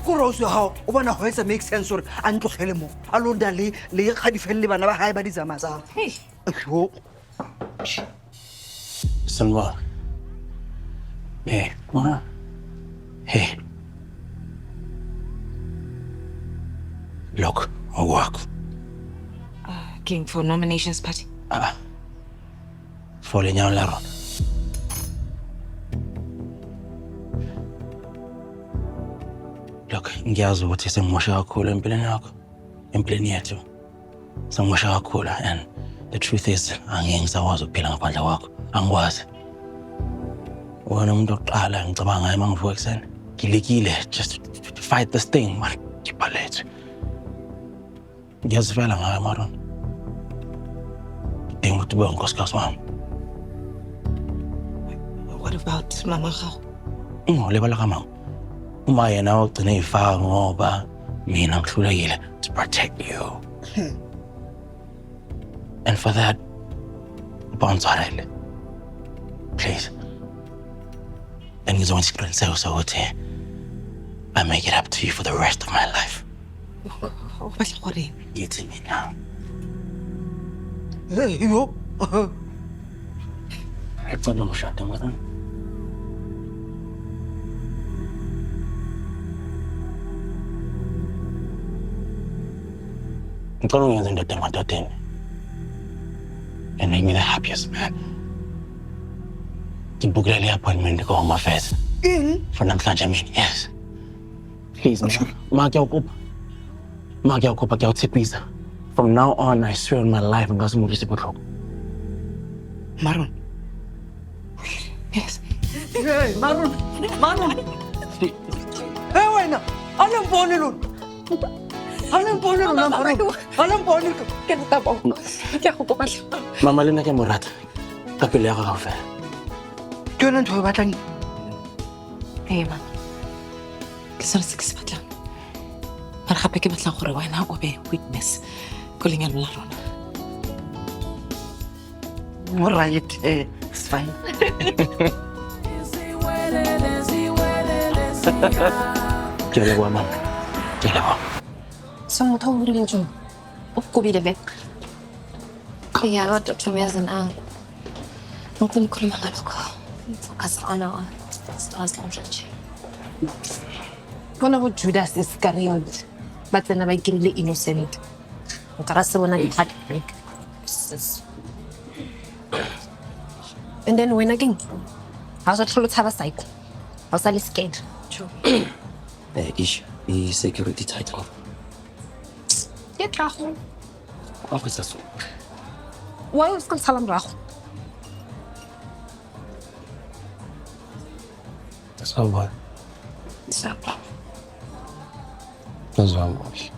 Rose how o bona ho etsa make sense hore a ntlogele mo a lo nda le kgadifelle bana ba hae ba di tsamatsang yo Sanwa. Hey, Mona. Hey. Look, I'll work. King for nominations party. For lenyalo la rona. Look, ngiyazi ukuthi sengimosha kakhulu empilweni yakho. Empilweni yethu. Sengimosha kakhulu and the truth is angeke ngisakwazi ukuphila ngaphandle kwakho. Angikwazi. Wena umuntu oqala ngicabanga ngaye mangivuka ekseni. Ngilekile just to fight this thing, man. Ngibhalethe. Ngiyazifela ngayo Maron. Ngidinga ukuthi ube unkosikazi wami. What about Mama Gao? Ungolebala kamama. Uma yena ugcina ifaka ngoba mina ngihlulekile to protect you. And for that, Bonzarele. Please. And ngizokwenza isiqiniseko sokuthi I make it up to you for the rest of my life. Yithi mina. hey yo Ngicela umshado mara. Ngicela ungenze indoda emadodeni. And make me the happiest man. Ngibukele appointment ko-Home Affairs. For namhlanje mina, yes. Please, man. Ma kuyawukhupha kuyawuthiphisa. From now on, I swear on my life, ngazimulisa ibuhlungu. Maron. Yes. hey Maron hey wena alemboni lo alemboni Ke nka bo. Ke go kopa. Mama le nna ke morata. Ka pele ya gago fela. ke yona ntho e batlang Hey mama. Ke sona se ke se batlang. Mara gape ke batlang gore wena o be witness ko lenyalo la rona. all right it's fine Ke leboha mama. Ke leboha. So motho o rileng jong o kobile be ya lo Dr. Mezan ang ngikho ngikhuluma ngalokho focus on our stars launch bona go Judas Iscariot ba tsena ba ikirile innocent nkara se bona di heartbreak and then when again how's that tlholo tshaba psycho how's that scared Ish, i-security title. ke tlago Officer so. why o ska tsala morago That's all right. Sapa. That's all right.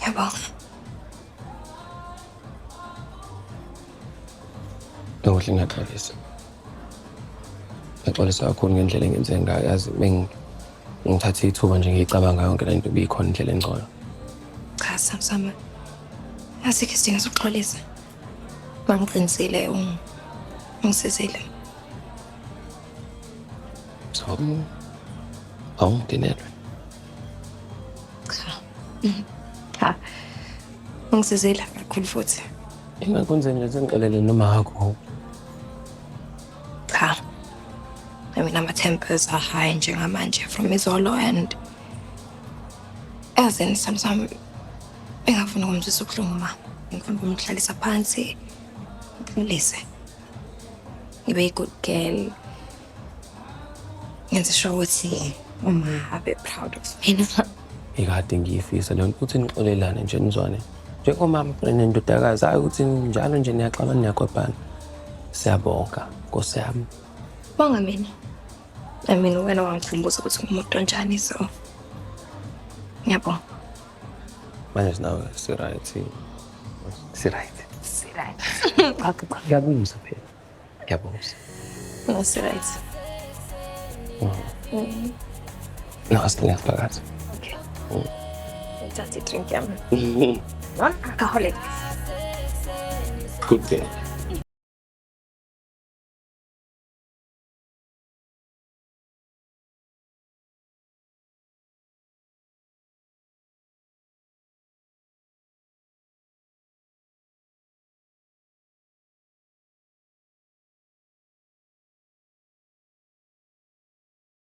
Ja, ba. Nokuhle ngiyaxolisa. Ngixolisa kakhulu ngendlela engenze ngayo yazi ngithatha ithuba nje ngicabanga yonke lento ibikhona indlela engcono. Cha, Samsama. Asikho isidingo sokuxolisa. Bangiqinisile ungisizile. So, awungidinelwe. Ha. Ungisizile kakhulu futhi. Ingakwenze nje sengixolele noma hakho. Cha. I mean, my tempers are high njengamanje from izolo and as in sometimes engafuna ukumzisa ubuhlungu ma. Ngifuna ukumhlalisa phansi. Ngilise. Ngibe a good girl. Ngenze sure ukuthi uma abe proud of me. Ikade ngiyifisa leyo ukuthi nixolelane nje nizwane. Njengomama nenendodakazi hayi ukuthi njalo nje niyaxabana niyakwebhana. Siyabonga Nkosi yami. Bonga mina. I mean, wena wangikhumbuza ukuthi ngumuntu onjani so. Ngiyabonga. Manje nawe si-right. Si-right. Si-right. Ngiyabonga phela. Ngiyabonga. No, si-right. No, asiyaphakathi. Okay. Ngithatha i-drink yami. Non-alcoholic. Good day.